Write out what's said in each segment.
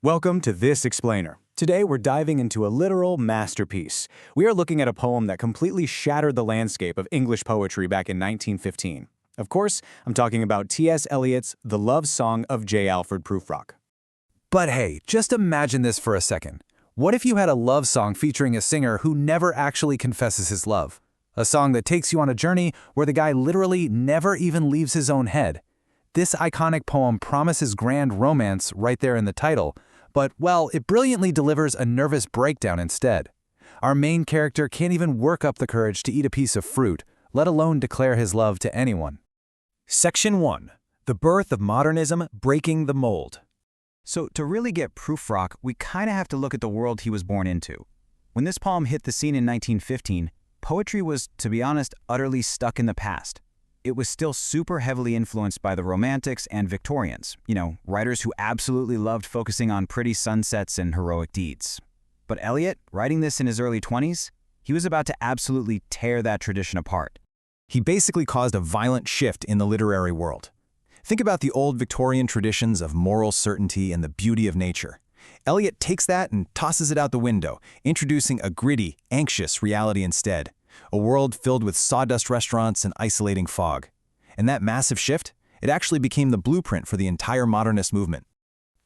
Welcome to This Explainer. Today we're diving into a literal masterpiece. We are looking at a poem that completely shattered the landscape of English poetry back in 1915. Of course, I'm talking about T.S. Eliot's The Love Song of J. Alfred Prufrock. But hey, just imagine this for a second. What if you had a love song featuring a singer who never actually confesses his love? A song that takes you on a journey where the guy literally never even leaves his own head. This iconic poem promises grand romance right there in the title, but, well, it brilliantly delivers a nervous breakdown instead. Our main character can't even work up the courage to eat a piece of fruit, let alone declare his love to anyone. Section 1. The Birth of Modernism, Breaking the Mold. So, to really get Prufrock, we kinda have to look at the world he was born into. When this poem hit the scene in 1915, poetry was, to be honest, utterly stuck in the past. It was still super heavily influenced by the Romantics and Victorians, writers who absolutely loved focusing on pretty sunsets and heroic deeds. But Eliot, writing this in his early 20s, he was about to absolutely tear that tradition apart. He basically caused a violent shift in the literary world. Think about the old Victorian traditions of moral certainty and the beauty of nature. Eliot takes that and tosses it out the window, introducing a gritty, anxious reality instead. A world filled with sawdust restaurants and isolating fog. And that massive shift, it actually became the blueprint for the entire modernist movement.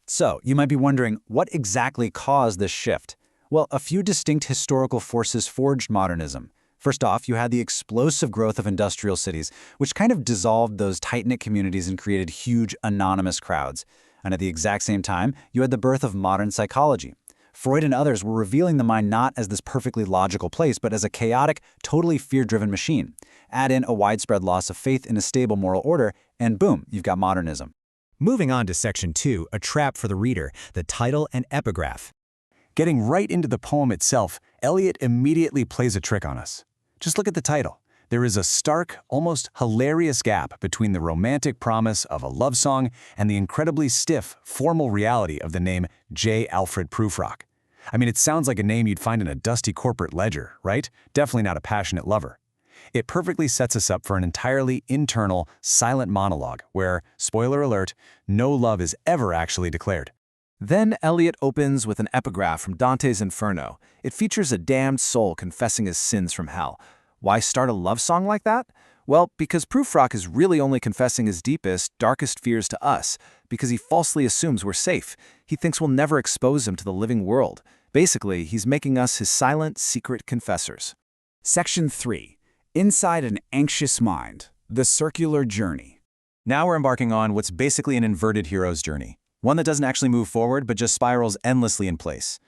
So, you might be wondering, what exactly caused this shift? Well, a few distinct historical forces forged modernism. First off, you had the explosive growth of industrial cities, which kind of dissolved those tight-knit communities and created huge, anonymous crowds. And at the exact same time, you had the birth of modern psychology. Freud and others were revealing the mind not as this perfectly logical place, but as a chaotic, totally fear-driven machine. Add in a widespread loss of faith in a stable moral order, and boom, you've got modernism. Moving on to Section 2, a trap for the reader, the title and epigraph. Getting right into the poem itself, Eliot immediately plays a trick on us. Just look at the title. There is a stark, almost hilarious gap between the romantic promise of a love song and the incredibly stiff, formal reality of the name J. Alfred Prufrock. I mean, it sounds like a name you'd find in a dusty corporate ledger, right? Definitely not a passionate lover. It perfectly sets us up for an entirely internal, silent monologue where, spoiler alert, no love is ever actually declared. Then Eliot opens with an epigraph from Dante's Inferno. It features a damned soul confessing his sins from hell. Why start a love song like that? Well, because Prufrock is really only confessing his deepest, darkest fears to us, because he falsely assumes we're safe. He thinks we'll never expose him to the living world. Basically, he's making us his silent, secret confessors. Section 3. Inside an Anxious Mind, the Circular Journey. Now we're embarking on what's basically an inverted hero's journey. One that doesn't actually move forward, but just spirals endlessly in place.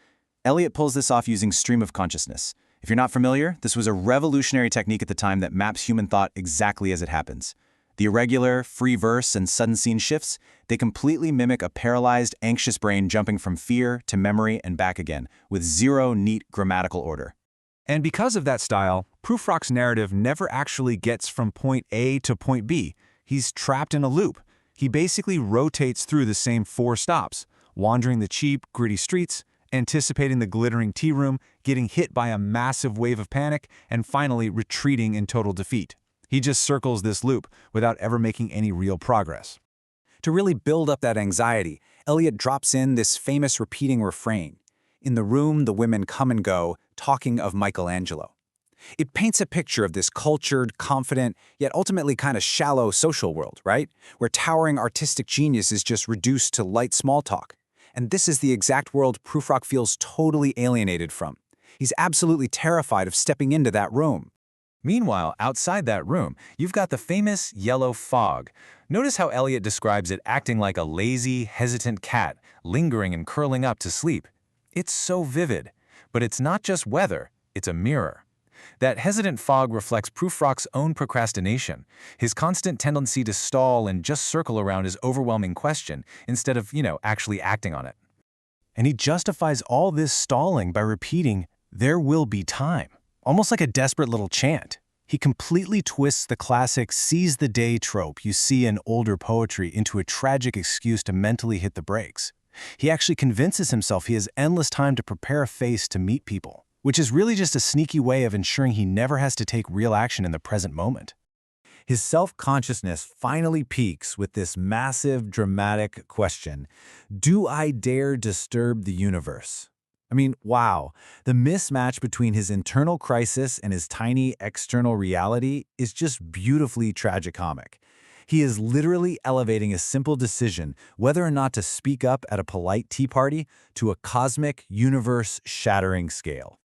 Eliot pulls this off using stream of consciousness. If you're not familiar, this was a revolutionary technique at the time that maps human thought exactly as it happens. The irregular, free verse and sudden scene shifts, they completely mimic a paralyzed, anxious brain jumping from fear to memory and back again, with zero neat grammatical order. And because of that style, Prufrock's narrative never actually gets from point A to point B. He's trapped in a loop. He basically rotates through the same 4 stops, wandering the cheap, gritty streets, anticipating the glittering tea room, getting hit by a massive wave of panic, and finally retreating in total defeat. He just circles this loop without ever making any real progress. To really build up that anxiety, Eliot drops in this famous repeating refrain. In the room, the women come and go, talking of Michelangelo. It paints a picture of this cultured, confident, yet ultimately kind of shallow social world, right? Where towering artistic genius is just reduced to light small talk. And this is the exact world Prufrock feels totally alienated from. He's absolutely terrified of stepping into that room. Meanwhile, outside that room, you've got the famous yellow fog. Notice how Eliot describes it acting like a lazy, hesitant cat, lingering and curling up to sleep. It's so vivid. But it's not just weather, it's a mirror. That hesitant fog reflects Prufrock's own procrastination, his constant tendency to stall and just circle around his overwhelming question instead of, actually acting on it. And he justifies all this stalling by repeating, "There will be time," almost like a desperate little chant. He completely twists the classic seize the day trope you see in older poetry into a tragic excuse to mentally hit the brakes. He actually convinces himself he has endless time to prepare a face to meet people, which is really just a sneaky way of ensuring he never has to take real action in the present moment. His self-consciousness finally peaks with this massive, dramatic question: do I dare disturb the universe? I mean, wow, the mismatch between his internal crisis and his tiny external reality is just beautifully tragicomic. He is literally elevating a simple decision, whether or not to speak up at a polite tea party, to a cosmic, universe-shattering scale.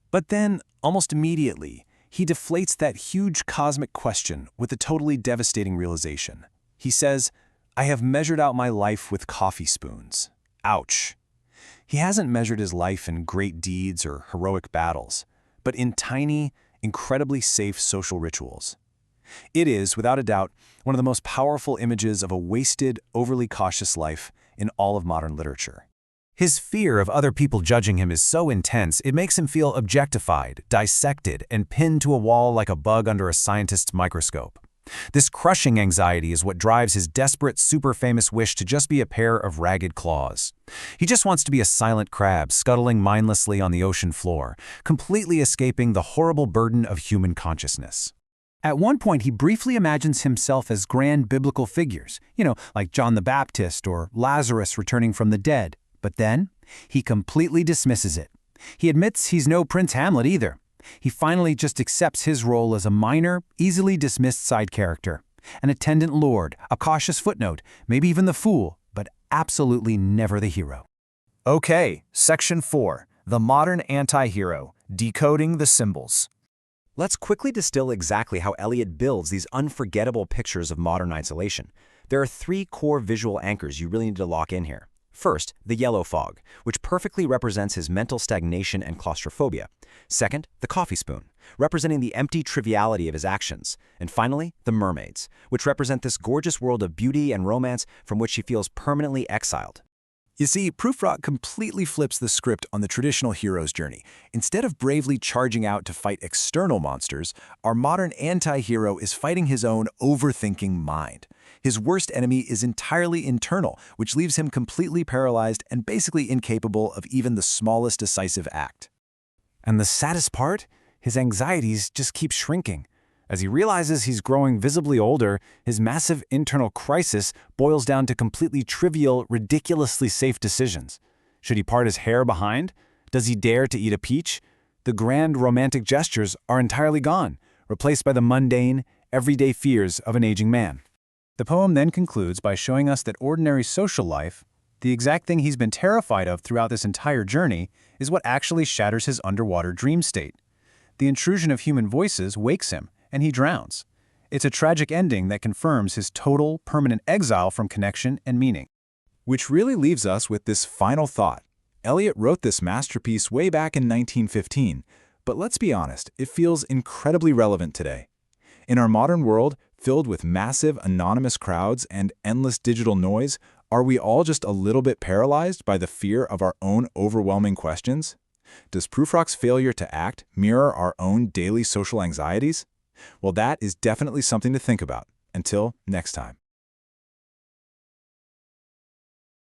But then, almost immediately, he deflates that huge cosmic question with a totally devastating realization. He says, "I have measured out my life with coffee spoons." Ouch. He hasn't measured his life in great deeds or heroic battles, but in tiny, incredibly safe social rituals. It is, without a doubt, one of the most powerful images of a wasted, overly cautious life in all of modern literature. His fear of other people judging him is so intense, it makes him feel objectified, dissected, and pinned to a wall like a bug under a scientist's microscope. This crushing anxiety is what drives his desperate, super-famous wish to just be a pair of ragged claws. He just wants to be a silent crab scuttling mindlessly on the ocean floor, completely escaping the horrible burden of human consciousness. At one point, he briefly imagines himself as grand biblical figures, like John the Baptist or Lazarus returning from the dead. But then, he completely dismisses it. He admits he's no Prince Hamlet either. He finally just accepts his role as a minor, easily dismissed side character, an attendant lord, a cautious footnote, maybe even the fool, but absolutely never the hero. Okay, Section 4, the modern anti-hero, decoding the symbols. Let's quickly distill exactly how Eliot builds these unforgettable pictures of modern isolation. There are three core visual anchors you really need to lock in here. First, the yellow fog, which perfectly represents his mental stagnation and claustrophobia. Second, the coffee spoon, representing the empty triviality of his actions. And finally, the mermaids, which represent this gorgeous world of beauty and romance from which he feels permanently exiled. You see, Prufrock completely flips the script on the traditional hero's journey. Instead of bravely charging out to fight external monsters, our modern anti-hero is fighting his own overthinking mind. His worst enemy is entirely internal, which leaves him completely paralyzed and basically incapable of even the smallest decisive act. And the saddest part? His anxieties just keep shrinking. As he realizes he's growing visibly older, his massive internal crisis boils down to completely trivial, ridiculously safe decisions. Should he part his hair behind? Does he dare to eat a peach? The grand romantic gestures are entirely gone, replaced by the mundane, everyday fears of an aging man. The poem then concludes by showing us that ordinary social life, the exact thing he's been terrified of throughout this entire journey, is what actually shatters his underwater dream state. The intrusion of human voices wakes him, and he drowns. It's a tragic ending that confirms his total, permanent exile from connection and meaning. Which really leaves us with this final thought. Eliot wrote this masterpiece way back in 1915, but let's be honest, it feels incredibly relevant today. In our modern world, filled with massive anonymous crowds and endless digital noise, are we all just a little bit paralyzed by the fear of our own overwhelming questions? Does Prufrock's failure to act mirror our own daily social anxieties? Well, that is definitely something to think about. Until next time.